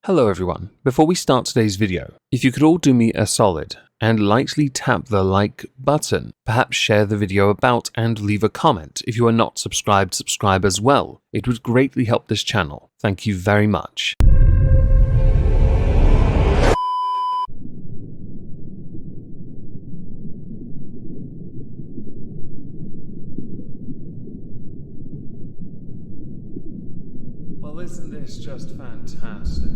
Hello everyone. Before we start today's video, if you could all do me a solid and lightly tap the like button, perhaps share the video about and leave a comment. If you are not subscribed, subscribe as well. It would greatly help this channel. Thank you very much. Well, isn't this just fantastic?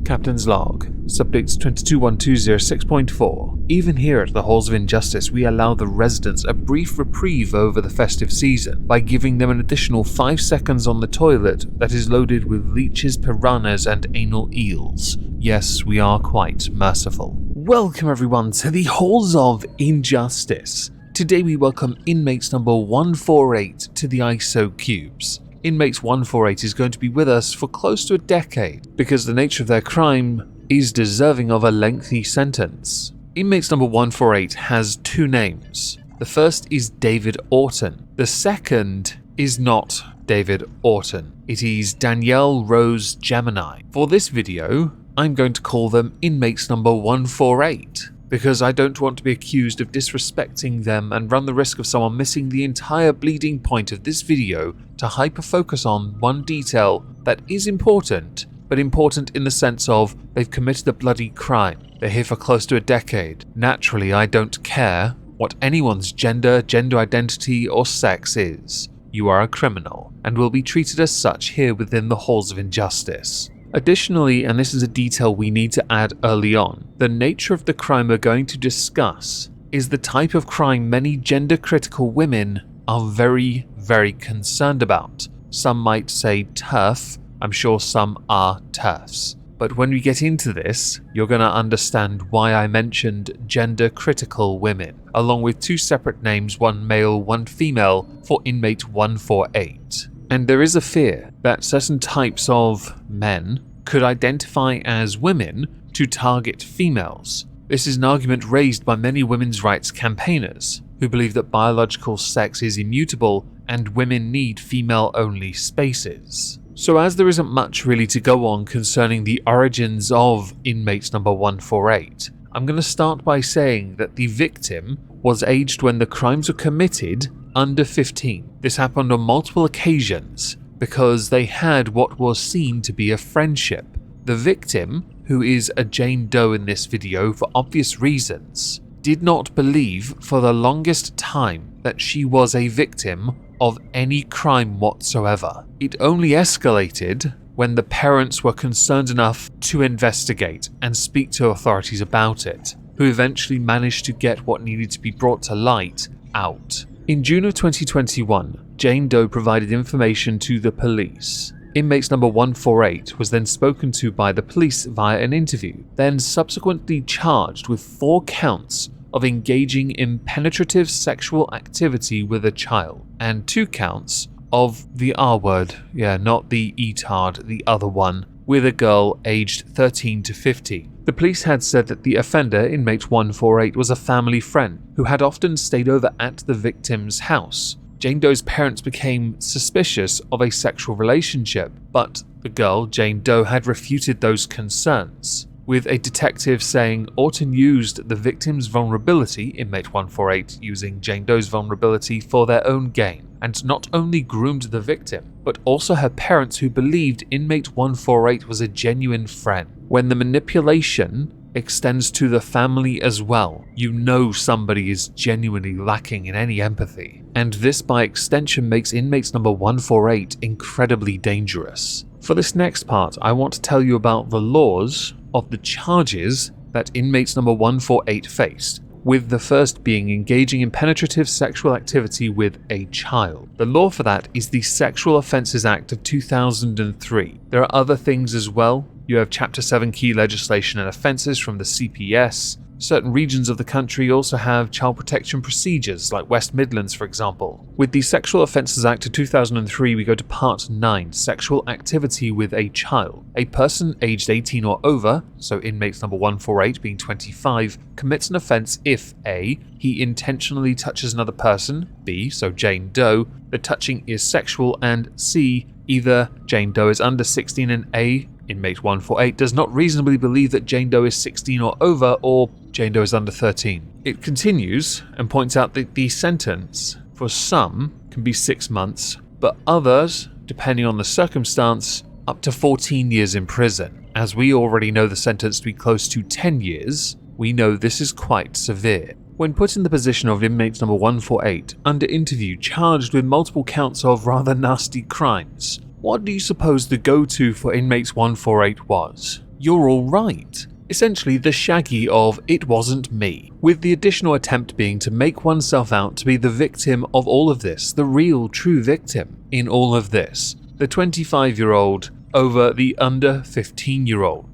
Captain's Log, Subject 221206.4. Even here at the Halls of Injustice, we allow the residents a brief reprieve over the festive season by giving them an additional 5 seconds on the toilet that is loaded with leeches, piranhas, and anal eels. Yes, we are quite merciful. Welcome everyone to the Halls of Injustice. Today we welcome inmates number 148 to the ISO cubes. Inmate 148 is going to be with us for close to a decade because the nature of their crime is deserving of a lengthy sentence. Inmate number 148 has 2 names. The first is David Orton. The second is not David Orton. It is Danielle Rose Gemini. For this video, I'm going to call them inmates number 148. Because I don't want to be accused of disrespecting them and run the risk of someone missing the entire bleeding point of this video to hyper-focus on one detail that is important, but important in the sense of they've committed a bloody crime. They're here for close to a decade. Naturally, I don't care what anyone's gender identity, or sex is. You are a criminal, and will be treated as such here within the Halls of Injustice. Additionally, and this is a detail we need to add early on, the nature of the crime we're going to discuss is the type of crime many gender-critical women are very, very concerned about. Some might say TERF, I'm sure some are TERFs. But when we get into this, you're going to understand why I mentioned gender-critical women, along with 2 separate names, one male, one female, for inmate 148. And there is a fear that certain types of men could identify as women to target females. This is an argument raised by many women's rights campaigners who believe that biological sex is immutable and women need female-only spaces. So as there isn't much really to go on concerning the origins of inmate number 148, I'm going to start by saying that the victim was aged when the crimes were committed under 15. This happened on multiple occasions because they had what was seen to be a friendship. The victim, who is a Jane Doe in this video for obvious reasons, did not believe for the longest time that she was a victim of any crime whatsoever. It only escalated when the parents were concerned enough to investigate and speak to authorities about it, who eventually managed to get what needed to be brought to light out. In June of 2021, Jane Doe provided information to the police. Inmate number 148 was then spoken to by the police via an interview, then subsequently charged with 4 counts of engaging in penetrative sexual activity with a child, and 2 counts of the R word, not the E-tard, the other one, with a girl aged 13 to 15. The police had said that the offender, inmate 148, was a family friend who had often stayed over at the victim's house. Jane Doe's parents became suspicious of a sexual relationship, but the girl, Jane Doe, had refuted those concerns, with a detective saying Orton used the victim's vulnerability, inmate 148 using Jane Doe's vulnerability, for their own gain, and not only groomed the victim, but also her parents, who believed inmate 148 was a genuine friend. When the manipulation extends to the family as well, you know somebody is genuinely lacking in any empathy. And this by extension makes inmates number 148 incredibly dangerous. For this next part, I want to tell you about the laws of the charges that inmates number 148 faced, with the first being engaging in penetrative sexual activity with a child. The law for that is the Sexual Offences Act of 2003. There are other things as well. You have Chapter 7 key legislation and offences from the CPS, Certain regions of the country also have child protection procedures, like West Midlands for example. With the Sexual Offences Act of 2003, we go to Part 9, Sexual Activity with a Child. A person aged 18 or over, so inmate number 148 being 25, commits an offence if A. he intentionally touches another person, B. so Jane Doe, the touching is sexual, and C. either Jane Doe is under 16 and A. inmate 148 does not reasonably believe that Jane Doe is 16 or over, or Jane Doe is under 13. It continues and points out that the sentence for some can be 6 months, but others, depending on the circumstance, up to 14 years in prison. As we already know the sentence to be close to 10 years, we know this is quite severe. When put in the position of inmate number 148, under interview charged with multiple counts of rather nasty crimes, what do you suppose the go-to for inmate 148 was? You're all right. Essentially the Shaggy of "it wasn't me," with the additional attempt being to make oneself out to be the victim of all of this, the real true victim in all of this, the 25-year-old over the under 15-year-old.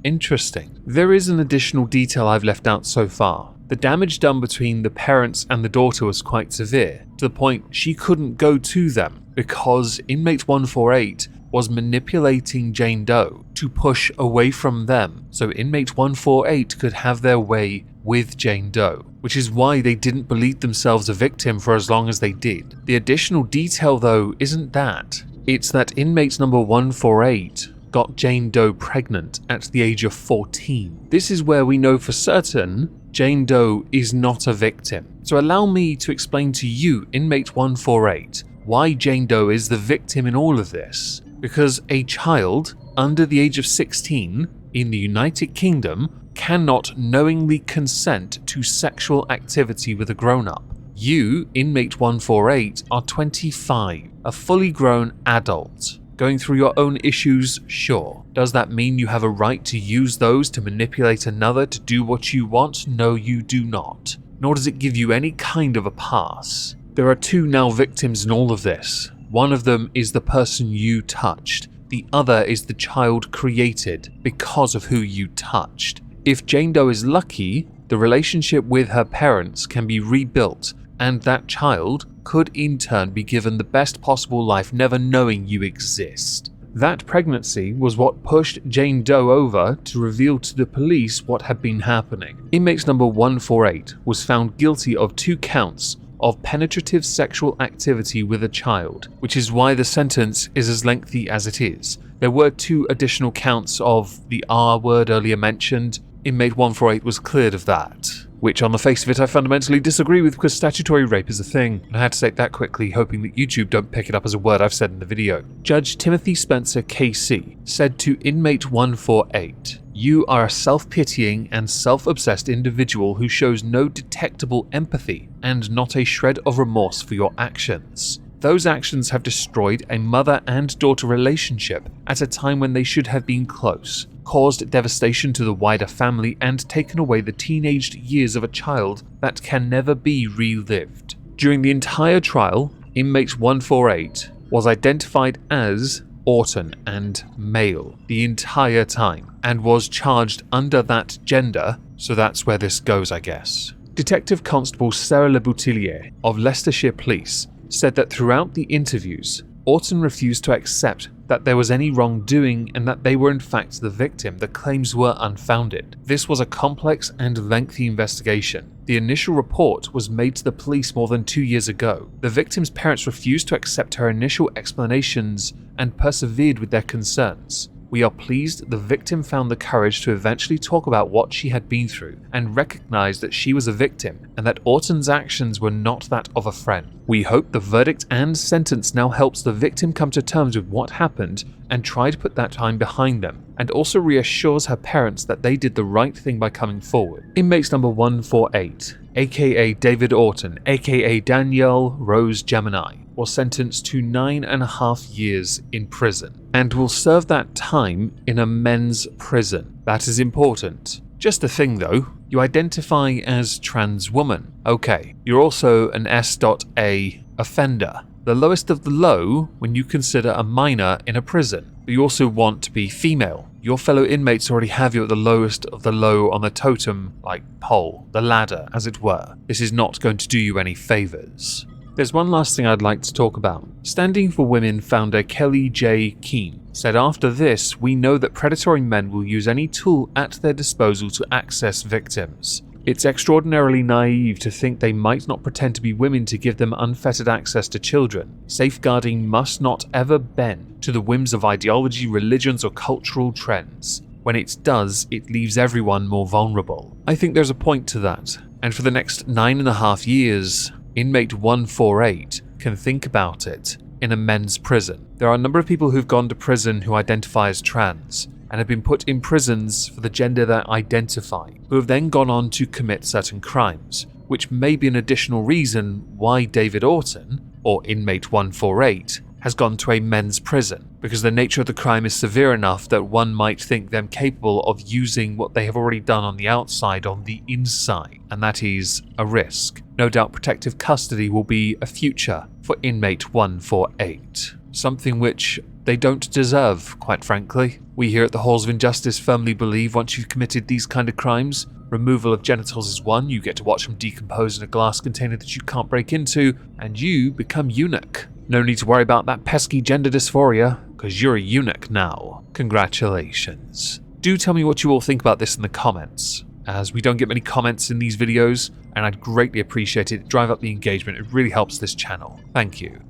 Interesting. There is an additional detail I've left out so far. The damage done between the parents and the daughter was quite severe, to the point she couldn't go to them because inmate 148 was manipulating Jane Doe to push away from them so inmate 148 could have their way with Jane Doe, which is why they didn't believe themselves a victim for as long as they did. The additional detail though isn't that. It's that inmate number 148 got Jane Doe pregnant at the age of 14. This is where we know for certain Jane Doe is not a victim. So allow me to explain to you, inmate 148, why Jane Doe is the victim in all of this. Because a child under the age of 16 in the United Kingdom cannot knowingly consent to sexual activity with a grown-up. You, inmate 148, are 25, a fully grown adult. Going through your own issues, sure. Does that mean you have a right to use those to manipulate another to do what you want? No, you do not. Nor does it give you any kind of a pass. There are two now victims in all of this. One of them is the person you touched. The other is the child created because of who you touched. If Jane Doe is lucky, the relationship with her parents can be rebuilt, and that child could in turn be given the best possible life, never knowing you exist. That pregnancy was what pushed Jane Doe over to reveal to the police what had been happening. Inmate number 148 was found guilty of 2 counts of penetrative sexual activity with a child, which is why the sentence is as lengthy as it is. There were 2 additional counts of the R word earlier mentioned. Inmate 148 was cleared of that, which on the face of it I fundamentally disagree with because statutory rape is a thing, and I had to say that quickly, hoping that YouTube don't pick it up as a word I've said in the video. Judge Timothy Spencer KC said to inmate 148, "You are a self-pitying and self-obsessed individual who shows no detectable empathy and not a shred of remorse for your actions. Those actions have destroyed a mother and daughter relationship at a time when they should have been close, caused devastation to the wider family, and taken away the teenaged years of a child that can never be relived." During the entire trial, inmate 148 was identified as Orton and male the entire time, and was charged under that gender, so that's where this goes, I guess. Detective Constable Sarah Le Boutillier of Leicestershire Police said that throughout the interviews, Orton refused to accept that there was any wrongdoing and that they were in fact the victim. The claims were unfounded. This was a complex and lengthy investigation. The initial report was made to the police more than 2 years ago. The victim's parents refused to accept her initial explanations and persevered with their concerns. We are pleased the victim found the courage to eventually talk about what she had been through and recognized that she was a victim and that Orton's actions were not that of a friend. We hope the verdict and sentence now helps the victim come to terms with what happened and try to put that time behind them, and also reassures her parents that they did the right thing by coming forward. Inmates number 148, aka David Orton, aka Danielle Rose Gemini, was sentenced to 9.5 years in prison and will serve that time in a men's prison. That is important. Just a thing though, you identify as trans woman. Okay, you're also an S.A offender. The lowest of the low when you consider a minor in a prison. But you also want to be female. Your fellow inmates already have you at the lowest of the low on the totem, pole, the ladder, as it were. This is not going to do you any favours. There's one last thing I'd like to talk about. Standing for Women founder Kelly J. Keene said, after this, we know that predatory men will use any tool at their disposal to access victims. It's extraordinarily naive to think they might not pretend to be women to give them unfettered access to children. Safeguarding must not ever bend to the whims of ideology, religions, or cultural trends. When it does, it leaves everyone more vulnerable. I think there's a point to that, and for the next 9.5 years, inmate 148 can think about it in a men's prison. There are a number of people who've gone to prison who identify as trans, and have been put in prisons for the gender they identify, who have then gone on to commit certain crimes, which may be an additional reason why David Orton, or inmate 148, has gone to a men's prison, because the nature of the crime is severe enough that one might think them capable of using what they have already done on the outside on the inside, and that is a risk. No doubt protective custody will be a future for inmate 148, something which they don't deserve, quite frankly. We here at the Halls of Injustice firmly believe once you've committed these kind of crimes, removal of genitals is one, you get to watch them decompose in a glass container that you can't break into, and you become eunuch. No need to worry about that pesky gender dysphoria, because you're a eunuch now. Congratulations. Do tell me what you all think about this in the comments, as we don't get many comments in these videos, and I'd greatly appreciate it. Drive up the engagement, it really helps this channel. Thank you.